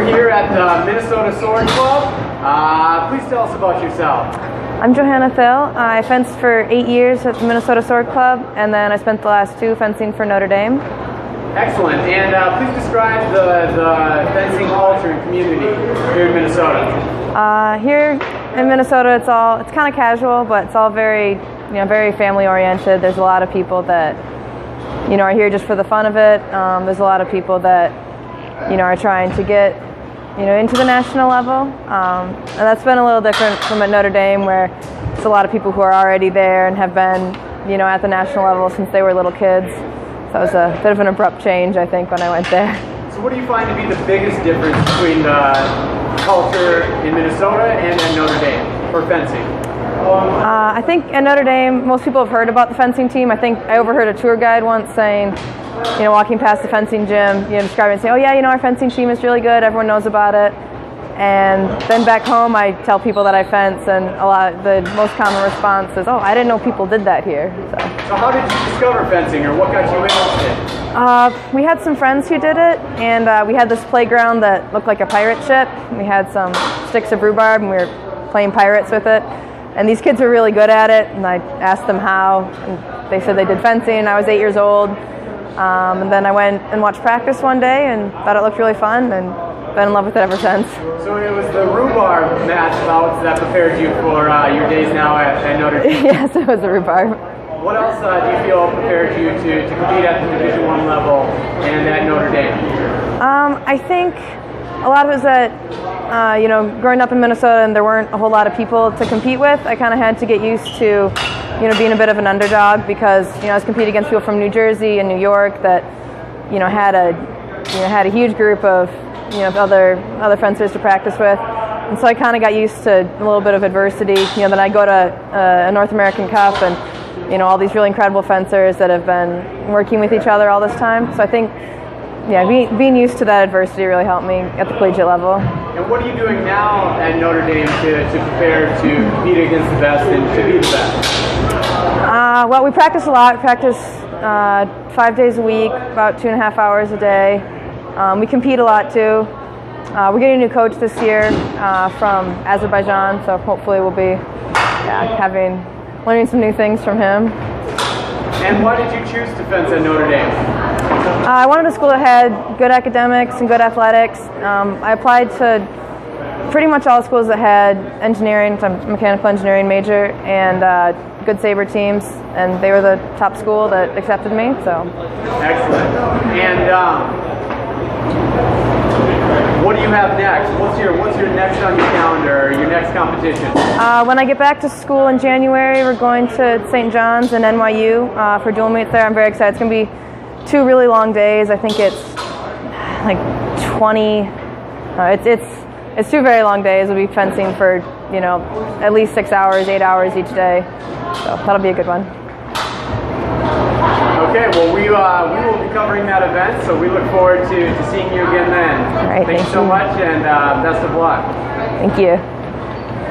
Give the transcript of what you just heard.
we're here at the Minnesota Sword Club. Please tell us about yourself. I'm Johanna Thill. I fenced for 8 years at the Minnesota Sword Club, and then I spent the last 2 fencing for Notre Dame. Excellent. And please describe the fencing culture and community here in Minnesota. Here in Minnesota, it's kind of casual, but it's all very family oriented. There's a lot of people that are here just for the fun of it. There's a lot of people that are trying to get into the national level, and that's been a little different from at Notre Dame, where it's a lot of people who are already there and have been at the national level since they were little kids. So it was a bit of an abrupt change, I think, when I went there. So what do you find to be the biggest difference between the culture in Minnesota and at Notre Dame for fencing? I think at Notre Dame, most people have heard about the fencing team. I think I overheard a tour guide once saying, walking past the fencing gym, describing and saying, "Oh yeah, our fencing team is really good. Everyone knows about it." And then back home, I tell people that I fence, and the most common response is, "Oh, I didn't know people did that here." So how did you discover fencing, or what got you interested? We had some friends who did it, and we had this playground that looked like a pirate ship. We had some sticks of rhubarb, and we were playing pirates with it. And these kids were really good at it, and I asked them how, and they said they did fencing. I was 8 years old, and then I went and watched practice one day and thought it looked really fun, and been in love with it ever since. So it was the rhubarb match bouts that prepared you for your days now at Notre Dame? Yes, it was the rhubarb. What else do you feel prepared you to compete at the Division I level and at Notre Dame? I think a lot of it is that, growing up in Minnesota and there weren't a whole lot of people to compete with, I kind of had to get used to, being a bit of an underdog, because, I was competing against people from New Jersey and New York that, had a huge group of, other fencers to practice with. And so I kind of got used to a little bit of adversity. Then I go to a North American Cup and, all these really incredible fencers that have been working with each other all this time. So I think, being used to that adversity really helped me at the collegiate level. And what are you doing now at Notre Dame to prepare to compete against the best and to be the best? Well, we practice a lot. We practice 5 days a week, about 2.5 hours a day. We compete a lot too. We're getting a new coach this year from Azerbaijan, so hopefully we'll be learning some new things from him. And why did you choose to fence at Notre Dame? I wanted a school that had good academics and good athletics. I applied to pretty much all schools that had engineering. I'm a mechanical engineering major, and good saber teams, and they were the top school that accepted me. So excellent. And what do you have next? What's your next on your calendar, or your next competition? When I get back to school in January, we're going to St. John's and NYU for dual meets there. I'm very excited. It's going to be 2 really long days. I think it's like 20. It's 2 very long days. We'll be fencing for at least 6 hours, 8 hours each day. So that'll be a good one. Okay, well we will be covering that event, so we look forward to seeing you again then. All right, Thanks so much, and best of luck. Thank you.